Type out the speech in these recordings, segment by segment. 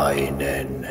nainen.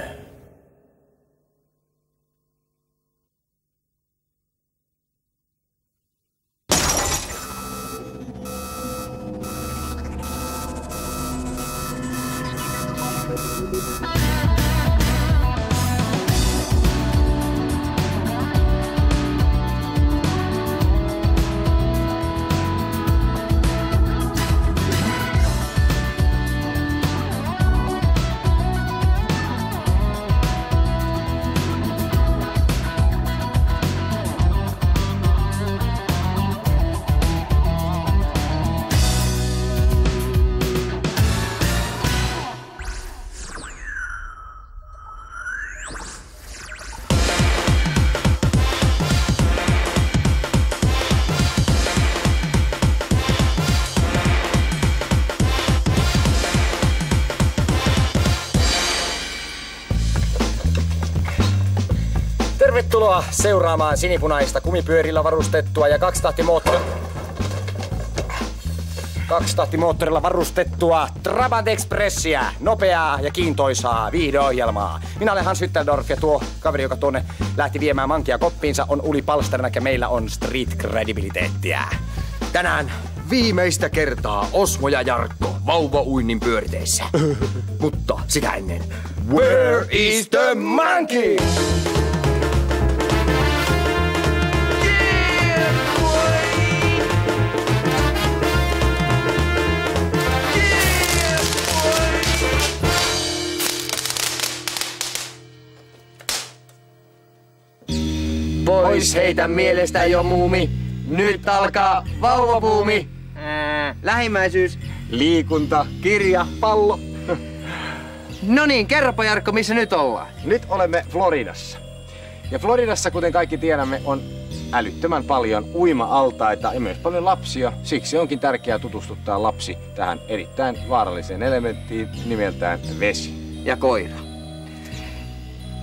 Tervetuloa seuraamaan sinipunaista kumipyörillä varustettua ja kaksitahtimoottorilla varustettua Trabant Expressia, nopeaa ja kiintoisaa viihdeohjelmaa. Minä olen Hans Hytteldorf ja tuo kaveri, joka tuonne lähti viemään mankia koppiinsa, on Uli Palsternak ja meillä on street credibiliteettiä. Tänään viimeistä kertaa Osmo ja Jarkko vauvauinnin pyöriteissä. Mutta sitä ennen, where is the monkey? Pois heitä mielestä jo muumi. Nyt alkaa vauvabuumi. Lähimmäisyys. Liikunta, kirja, pallo. No niin, kerropa Jarkko, missä nyt ollaan? Nyt olemme Floridassa. Ja Floridassa, kuten kaikki tiedämme, on älyttömän paljon uima-altaita ja myös paljon lapsia. Siksi onkin tärkeää tutustuttaa lapsi tähän erittäin vaaralliseen elementtiin nimeltään vesi. Ja koira.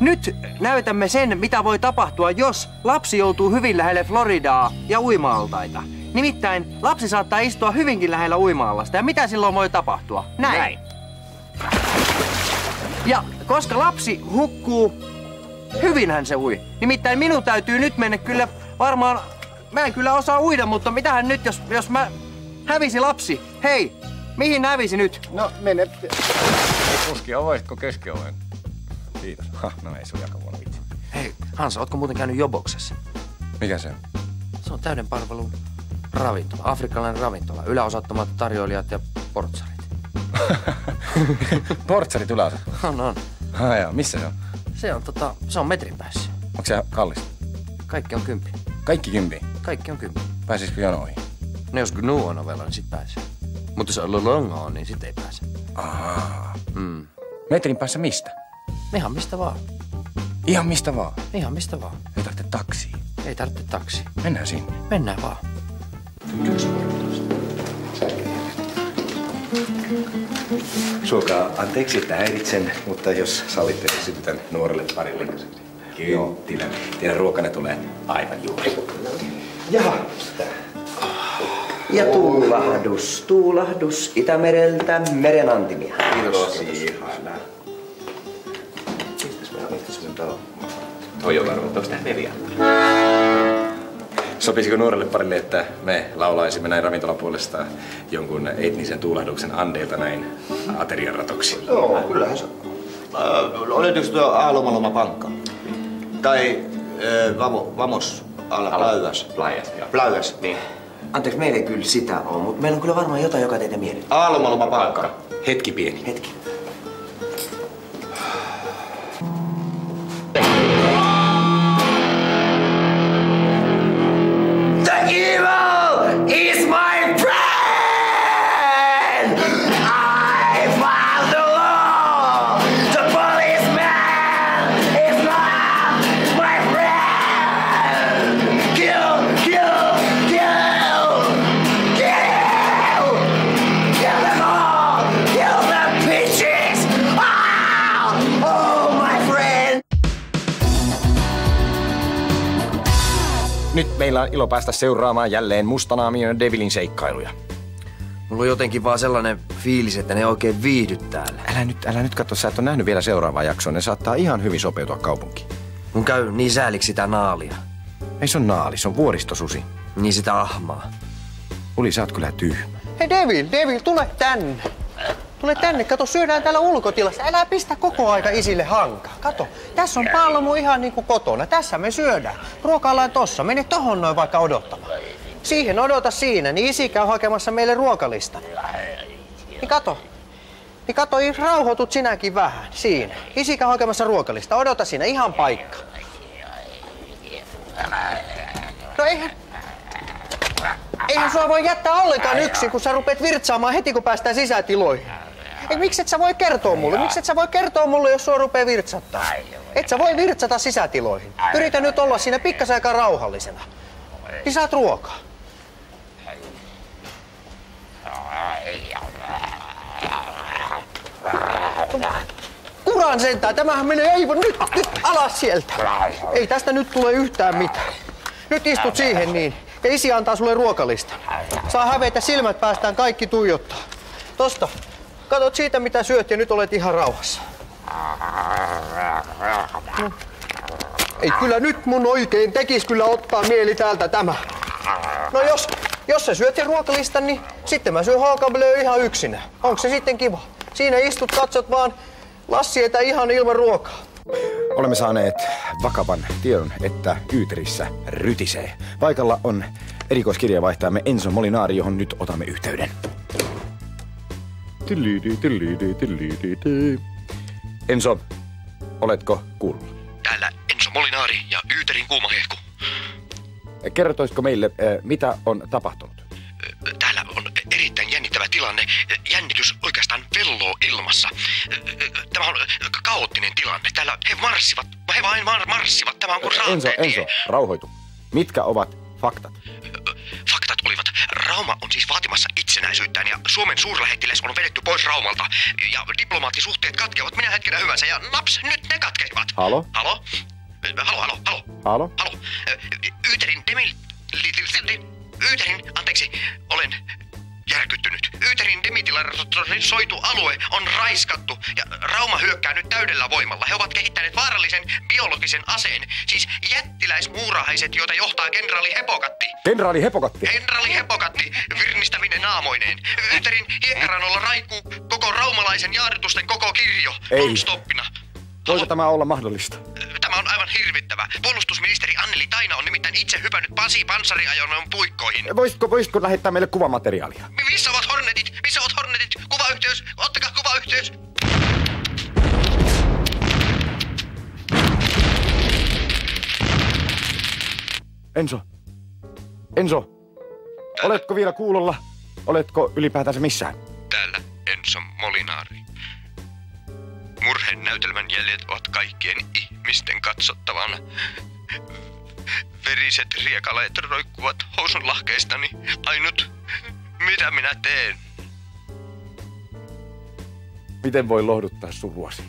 Nyt näytämme sen, mitä voi tapahtua, jos lapsi joutuu hyvin lähelle Floridaa ja uima-altaita. Nimittäin lapsi saattaa istua hyvinkin lähellä uima-allasta. Ja mitä silloin voi tapahtua? Näin. Ja koska lapsi hukkuu, hyvinhän se ui. Nimittäin minun täytyy nyt mennä kyllä varmaan... Mä en kyllä osaa uida, mutta mitähän nyt, jos mä hävisi lapsi? Hei, mihin hävisi nyt? No mene... Kuski, avaisitko keskioven? Kiitos. No ei, se oli aika huono vitsi. Hei, Hans, ootko muuten käynyt Joboksessa? Mikä se on? Se on täyden palvelun ravintola, afrikkalainen ravintola, yläosattomat tarjoilijat ja portsarit. Portsarit yläosattomat? On. Jaa, missä se on? Se on metrin päässä. Onko se kallista? Kaikki on 10. Kaikki 10? Kaikki on 10. Pääsisikö jonoihin? No jos Gnu on ovella, niin sit pääsee. Mutta jos Lolonga on, niin sit ei pääse. Ahaa. Metrin päässä mistä? Ihan mistä vaan. Ihan mistä vaan? Ihan mistä vaan. Ei tarvitse taksia. Ei tarvitse taksia. Mennään sinne. Mennään vaan. Suokaa anteeksi, että häiritsen, mutta jos sallitte, niin sytytän nuorelle parille. Kyllä, teidän ruokanne tulee aivan juuri. Jaha. Ja tuulahdus Itämereltä meren antimia. Kiitos. Ihanaa. Mistäs minun talo? Toi on varmaan, onko tää neljä? Sopisiko nuorelle parille, että me laulaisimme näin ravintolan puolesta jonkun etnisen tuulahduksen andeilta näin aterian ratoksi? Joo, kyllähän se. Oletko tuo Aalomaloma pankka? Tai Vamos Playas. Niin. Anteeksi, meillä ei kyllä sitä ole, mutta meillä on kyllä varmaan jotain, joka teitä miellyttää. Aalomaloma pankka. Hetki pieni. Hetki. The evil is my friend! I follow the law! The policeman is not my friend! Kill! Kill them all! Kill the bitches! Oh, my friend! Nyt meillä on ilo päästä seuraamaan jälleen Mustanaamion ja Devilin seikkailuja. Mulla on jotenkin vaan sellainen fiilis, että ne oikein viihdyt täällä. Älä nyt katso, sä et ole nähnyt vielä seuraavaa jaksoa. Ne saattaa ihan hyvin sopeutua kaupunkiin. Mun käy niin sääliksi sitä naalia. Ei se on naali, se on vuoristosusi. Niin sitä ahmaa. Uli, sä oot kyllä tyhmä. Hei Devil, tule tänne. Tule tänne, kato, syödään täällä ulkotilassa. Älä pistä koko aika isille hankaa. Kato, tässä on palmu ihan niinku kotona. Tässä me syödään. Ruokaillaan tossa. Mene tohon noin vaikka odottamaan. Siihen odota siinä, niin isi käy hakemassa meille ruokalistan. Niin kato, rauhoitut sinäkin vähän. Siinä. Isi käy hakemassa ruokalista. Odota siinä, ihan paikka. No eihän sua voi jättää ollenkaan yksin, kun sä rupeat virtsaamaan heti, kun päästään sisätiloihin. Miksi et sä voi kertoa mulle? Miksi et sä voi kertoa mulle, jos sua rupee virtsattaa? Et sä voi virtsata sisätiloihin. Yritä nyt olla siinä pikkasen aikaa rauhallisena. Niin saat ruokaa. Kuran sentään, tämähän menee aivan nyt alas sieltä. Ei tästä nyt tule yhtään mitään. Nyt istut siihen niin. Ja isi antaa sulle ruokalista. Saa hävetä silmät, päästään kaikki tuijottaa. Tosta. Katot siitä mitä syöt ja nyt olet ihan rauhassa. No. Ei kyllä nyt mun oikein tekis kyllä ottaa mieli täältä tämä. No jos sä syöt sen ruokalistan, niin sitten mä syön haakablöö ihan yksinä. Onko se sitten kiva? Siinä istut, katsot vaan Lassietä ihan ilman ruokaa. Olemme saaneet vakavan tiedon, että Yyterissä rytisee. Paikalla on erikoiskirjavaihtajamme Enzo Molinari, johon nyt otamme yhteyden. Enzo, oletko kuullut? Täällä Enzo Molinari ja Yyterin kuumahehku. Kertoisitko meille, mitä on tapahtunut? Täällä on erittäin jännittävä tilanne. Jännitys oikeastaan velloo ilmassa. Tämä on kaoottinen tilanne. Täällä he vain marssivat. Tämä on kuin raanteen. Enzo, rauhoitu. Mitkä ovat faktat? Faktat olivat. Rauma on siis vaatimassa itsenäisyyttään ja Suomen suurlähettiläs on vedetty pois Raumalta. Ja diplomaattisuhteet katkeavat minä hetkenä hyvänsä ja naps, nyt ne katkeavat. Halo? Halo? Halo? Halo? Anteeksi, olen järkyttynyt. Yyterin demilitarisoitu alue on raiskattu ja Rauma hyökkää nyt täydellä voimalla. He ovat kehittäneet vaarallisen biologisen aseen, siis jättiläismuurahaiset, joita johtaa kenraali Hepokatti. Kenraali Hepokatti? Kenraali Hepokatti, virnistävinen naamoineen. Yyterin hiekkarannalla raikuu koko raumalaisen jaaritusten koko kirjo, non-stoppina. Voiko tämä olla mahdollista? Tämä on aivan hirvittävä. Puolustusministeri Anneli Taina on nimittäin itse hypännyt panssariajoneuvon puikkoihin. Voisitko lähettää meille kuvamateriaalia? Missä ovat Hornetit? Kuvayhteys! Ottakaa kuvayhteys! Enzo, oletko vielä kuulolla? Oletko ylipäätänsä missään? Täällä Enzo Molinari. Murheen näytelmän jäljet ovat kaikkien ihmisten katsottavana. Veriset riekaleet roikkuvat housun lahkeistani. Ainut, mitä minä teen? Miten voi lohduttaa suruasi?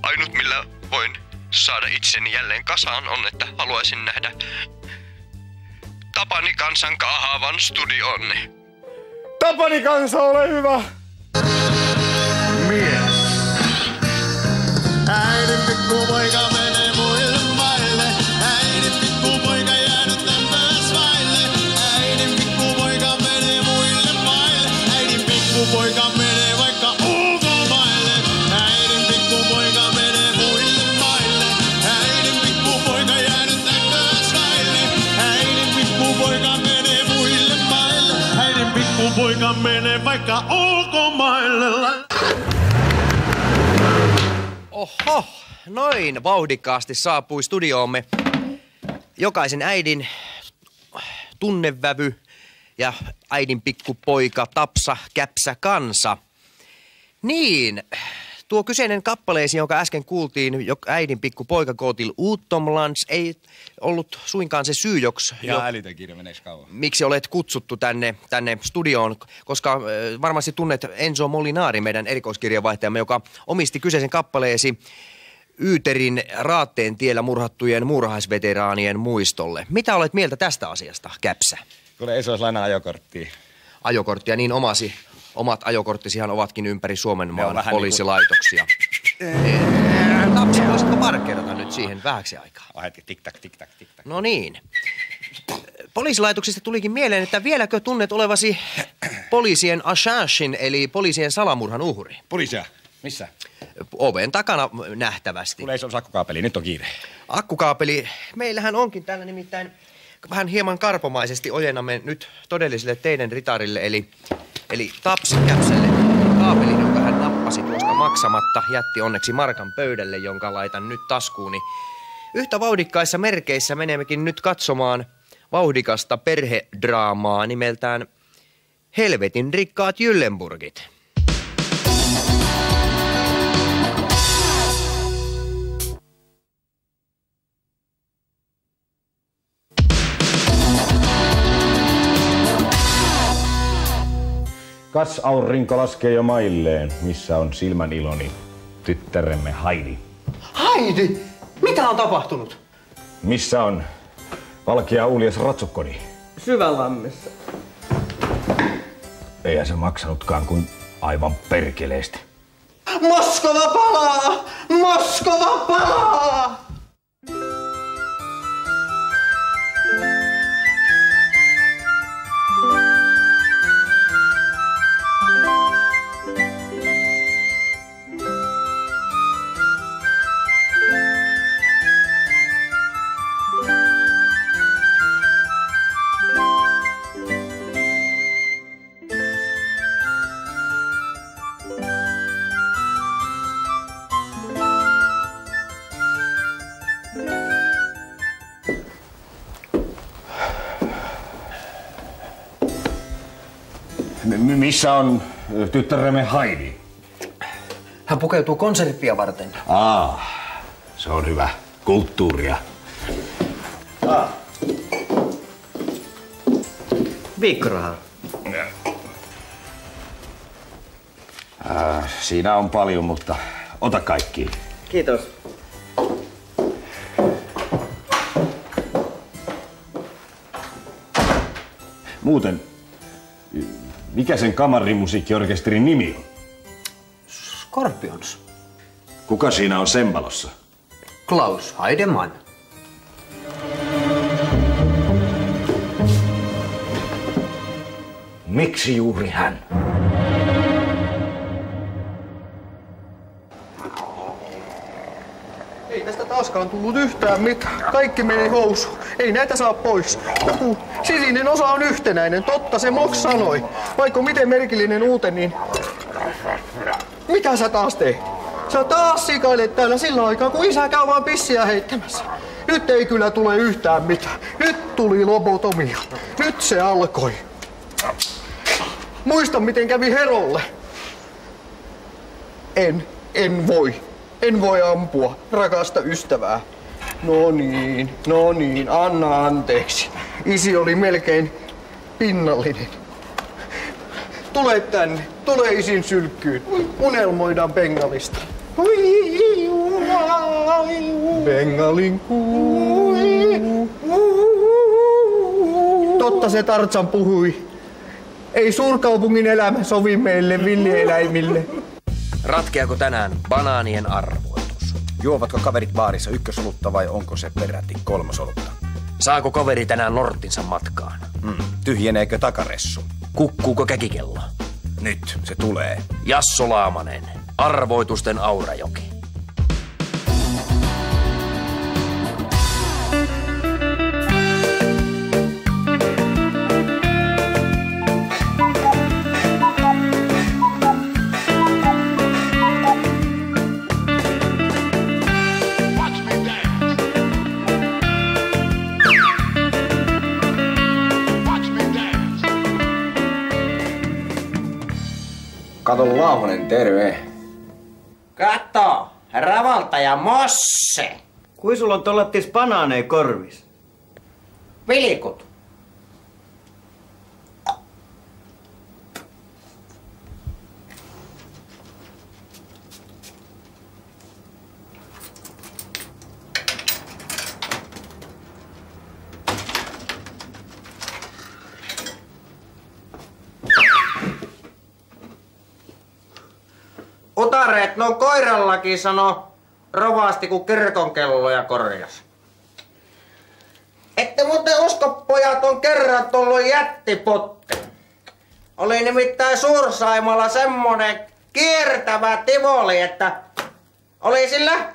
Ainut, millä voin saada itseni jälleen kasaan on, että haluaisin nähdä Tapani Kansan kahaavan studionne. Tapani Kansa, ole hyvä! Äidin pikkupoika menee muille maille. Äidin pikkupoika jäänyt lämpöäs vaille. Äidin pikkupoika menee muille maille. Äidin pikkupoika menee vaikka ulkomaille. Äidin pikkupoika menee muille maille. Äidin pikkupoika jäänyt lämpöäs vaille. Äidin pikkupoika menee muille maille. Äidin pikkupoika menee vaikka ulkomaille. Oho, noin vauhdikkaasti saapui studioomme jokaisen äidin tunnevävy ja äidin pikkupoika Tapsa Käpsä Kansa. Niin, tuo kyseinen kappaleesi, jonka äsken kuultiin, äidin pikkupoika Kootil Utomlands, ei ollut suinkaan se syy, älytön kirja, meneekö kauan? Miksi olet kutsuttu tänne studioon, koska varmasti tunnet Enzo Molinari, meidän erikoiskirjavaihtajamme, joka omisti kyseisen kappaleesi Yyterin Raatteen tiellä murhattujen muurahaisveteraanien muistolle. Mitä olet mieltä tästä asiasta, Käpsä? Kuule, ei se olisi lainaa ajokorttia. ajokorttia, niin omat ajokorttisihan ovatkin ympäri Suomen maan poliisilaitoksia. Tapsa, voisitko parkkeerata nyt siihen vähäksi aikaa? Hetki, tik-tak, tik-tak, tik-tak. No niin. Poliisilaitoksista tulikin mieleen, että vieläkö tunnet olevasi poliisien assassin, eli poliisien salamurhan uhri? Poliisia? Missä? Oven takana nähtävästi. Kuule, ei se ole akkukaapeli, nyt on kiire. Akkukaapeli, meillähän onkin täällä nimittäin vähän hieman karpomaisesti ojennamme nyt todelliselle teidän ritarille, eli Tapsi-Käpselle kaapelin, jonka hän nappasi tuosta maksamatta, jätti onneksi markan pöydälle, jonka laitan nyt taskuuni. Yhtä vauhdikkaissa merkeissä menemmekin nyt katsomaan vauhdikasta perhedraamaa nimeltään Helvetin rikkaat Jyllenburgit. Kas aurinko laskee jo mailleen, missä on silmän iloni, tyttäremme Heidi. Heidi! Mitä on tapahtunut? Missä on valkea uljas ratsukkoni? Syvälammessa. Eihän se maksanutkaan kuin aivan perkeleesti. Moskova palaa! Moskova palaa! Missä on tyttäremme Heidi? Hän pukeutuu konserttia varten. Se on hyvä. Kulttuuria. Viikkorahaa. Siinä on paljon, mutta ota kaikki. Kiitos. Muuten, mikä sen kamarimusiikkiorkesterin nimi on? Scorpions. Kuka siinä on sembalossa? Klaus Heidemann. Miksi juuri hän? Ei tästä taaskaan tullut yhtään mitään. Kaikki meni housuun. Ei näitä saa pois. Sisinen osa on yhtenäinen. Totta se Mox sanoi. Vaikka miten merkillinen uute, niin... Mitä sä taas teet? Sä taas sikailet täällä sillä aikaa, kun isä käy vaan pissiä heittämässä. Nyt ei kyllä tule yhtään mitään. Nyt tuli lobotomia. Nyt se alkoi. Muista, miten kävi Herolle. En voi ampua rakasta ystävää. No niin, anna anteeksi. Isi oli melkein pinnallinen. Tule tänne, tule isin sylkkyyn. Unelmoidaan Bengalista. Bengalin kuu. Totta se Tarzan puhui. Ei suurkaupungin elämä sovi meille villieläimille. Ratkeako tänään banaanien arvoitus? Juovatko kaverit baarissa ykkösolutta vai onko se peräti kolmosolutta? Saako kaveri tänään norttinsa matkaan? Tyhjeneekö takaressu? Kukkuuko käkikello? Nyt se tulee. Jasso Laamanen, arvoitusten Aurajoki. Kato Lauhonen, terve. Kato, ravaltaja Mosse. Kui sulla on tollattis banaaneja korvis? Vilkut. tuoreet, no koirallakin sano rovasti, kun kirkonkelloja korjas. Ette muuten usko, pojat, on kerran tullut jättipotti. Oli nimittäin Suursaimalla semmonen kiertävä tivoli, että oli sillä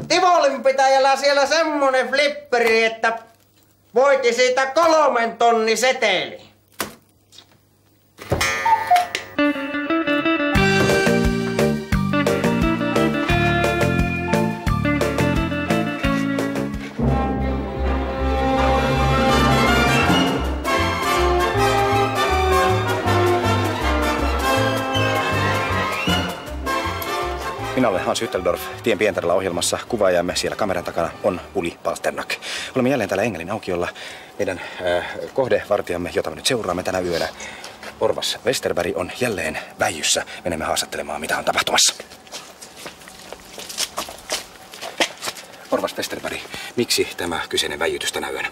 tivolinpitäjällä siellä semmonen flipperi, että voiti siitä 3 tonnin seteli. Minä olen Hans Hütteldorf, Tien Pientarilla ohjelmassa. Kuvaajamme siellä kameran takana on Uli Palsternak. Olemme jälleen täällä Engelin aukiolla. Meidän kohdevartijamme, jota me nyt seuraamme tänä yönä, Orvas Westerberg, on jälleen väijyssä. Menemme haastattelemaan, mitä on tapahtumassa. Orvas Westerberg, miksi tämä kyseinen väijytys tänä yönä?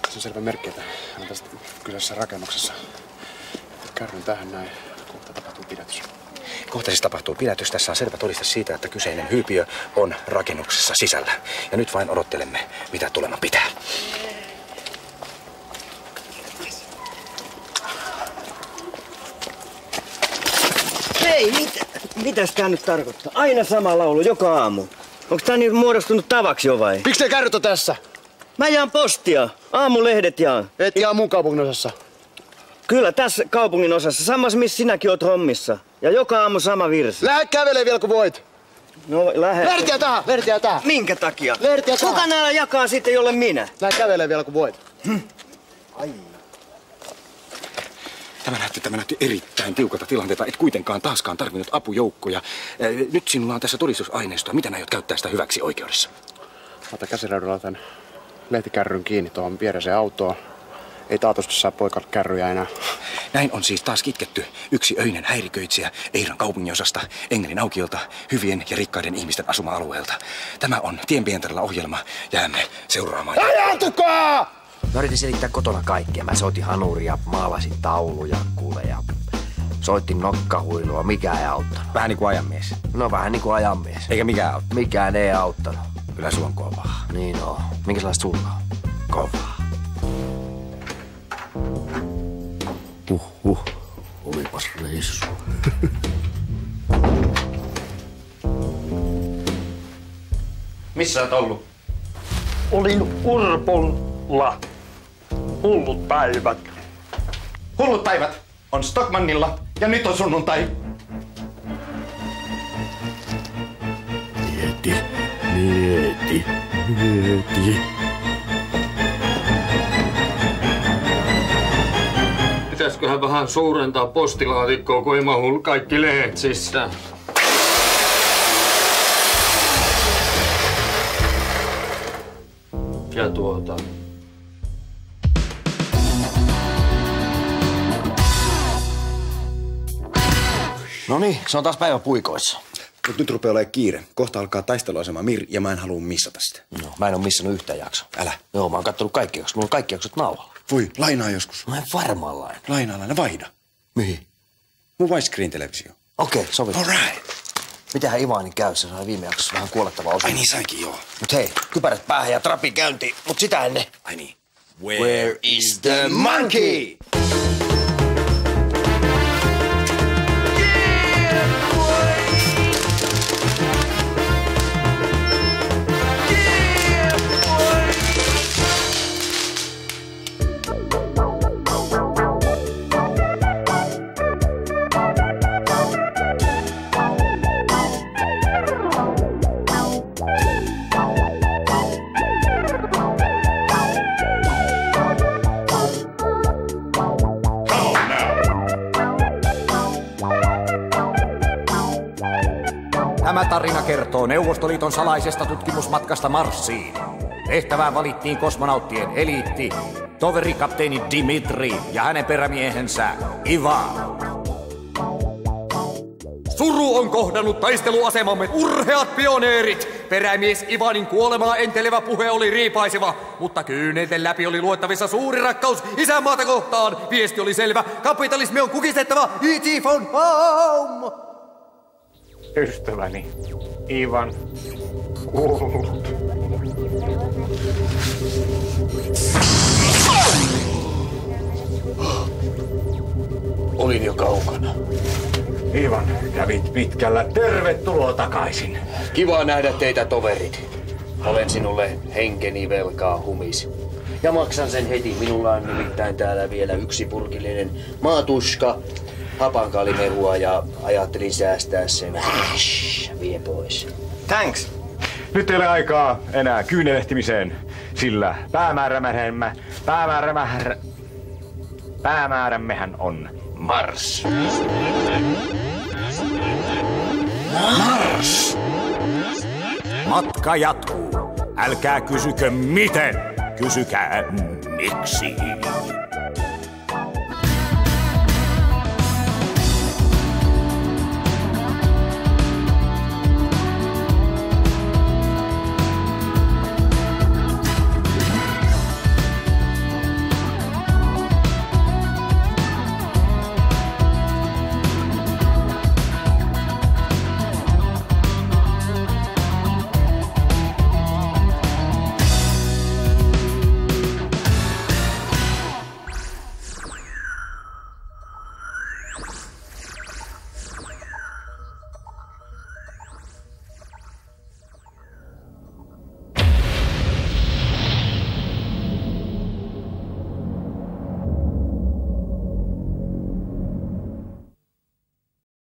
Se on selvä merkki, että on tästä kyseisessä rakennuksessa. Kärryn tähän näin, kohta tapahtuu pidätys. Kohta siis tapahtuu pidätys. Tässä on selvä todiste siitä, että kyseinen hyypiö on rakennuksessa sisällä. Ja nyt vain odottelemme, mitä tuleman pitää. Hei, mitäs tää nyt tarkoittaa? Aina sama laulu, joka aamu. Onks tää niin muodostunut tavaksi jo vai? Miksi te kärryt on tässä? Mä jaan postia. Aamulehdet jaan. Et jaa mun kaupungin osassa. Kyllä, tässä kaupungin osassa. Samassa, missä sinäkin oot hommissa. Ja joka aamu sama virsi. Lähde kävelee vielä kun voit. No, lähde. Lehtiä tähän. Minkä takia? Lehtiä tähän. Kuka nää jakaa sitten, jolle minä? Lähde kävelee vielä kun voit. Ai. Tämä näytti erittäin tiukalta tilanteelta. Et kuitenkaan taaskaan tarvinnut apujoukkoja. Nyt sinulla on tässä todistusaineistoa. Miten aiot käyttää sitä hyväksi oikeudessa? Ota käsiräydellä tämän lehtikärryn kiinni tuohon viereiseen autoon. Ei taatusti saa poikalle kärryjä enää. Näin on siis taas kitketty yksi öinen häiriköitsijä Eiran kaupunginosasta, Engelin aukiolta, hyvien ja rikkaiden ihmisten asuma-alueelta. Tämä on Tien Pientarilla ohjelma. Jäämme seuraamaan. Ajantukaa! Mä yritin selittää kotona kaikkea. Mä soitin hanuria, maalasin tauluja, kuuleja. Soitin nokkahuilua, mikään ei auttanut. Vähän niin kuin ajanmies. No vähän niin kuin ajanmies. Eikä mikään auttanut. Mikään ei auttanut. Kyllä sulla on kovaa. Niin on. Minkälaista sulla on? Kovaa. Olipas reissu. Missä oot ollut? Olin Urpolla. Hullut päivät. Hullut päivät on Stockmannilla ja nyt on sunnuntai. Mieti. Pitäisköhän vähän suurentaa postilaatikkoa, kun ei mahu kaikki lehdet sisään. Ja No niin, se on taas päivä puikoissa. Mut nyt rupeaa olemaan kiire. Kohta alkaa taisteluasema Mir ja mä en halua missata sitä. No, mä en oo missannut yhtään jaksoa. Älä. Joo, mä oon kattonut kaikki jaksot. Mulla on kaikki jaksot nauhalla. Voi, lainaa joskus. Mä en varmaan laina. Lainaa, vaihda. Mihin? Mun widescreen-televisio. Okei, sovi. All right. Mitähän Ivanin käy? Se sai viime jaksossa vähän kuolettavaa osuus. Ai niin saikin, joo. Mut hei, kypärät päähän ja trapi käyntiin. Mut sitä ennen. Ai niin. Where is the monkey? Tämä tarina kertoo Neuvostoliiton salaisesta tutkimusmatkasta Marsiin. Tehtävään valittiin kosmonauttien eliitti, toverikapteeni Dimitri ja hänen perämiehensä Ivan. Suru on kohdannut taisteluasemamme urheat pioneerit. Perämies Ivanin kuolemaa entelevä puhe oli riipaiseva, mutta kyynelten läpi oli luettavissa suuri rakkaus isänmaata kohtaan. Viesti oli selvä, kapitalismi on kukistettava, E.T. von Home! ystäväni Ivan kuollut. Olin jo kaukana. Ivan, kävit pitkällä. Tervetuloa takaisin. Kiva nähdä teitä, toverit. Olen sinulle henkeni velkaa, Humis. Ja maksan sen heti. Minulla on nimittäin täällä vielä yksi purkillinen maatuska, hapankalimehua ja ajattelin säästää sen. Vie pois. Thanks. Nyt ei ole aikaa enää kyynelehtimiseen, sillä päämäärämmehän on Mars. Mars! Matka jatkuu. Älkää kysykö miten, kysykää miksi.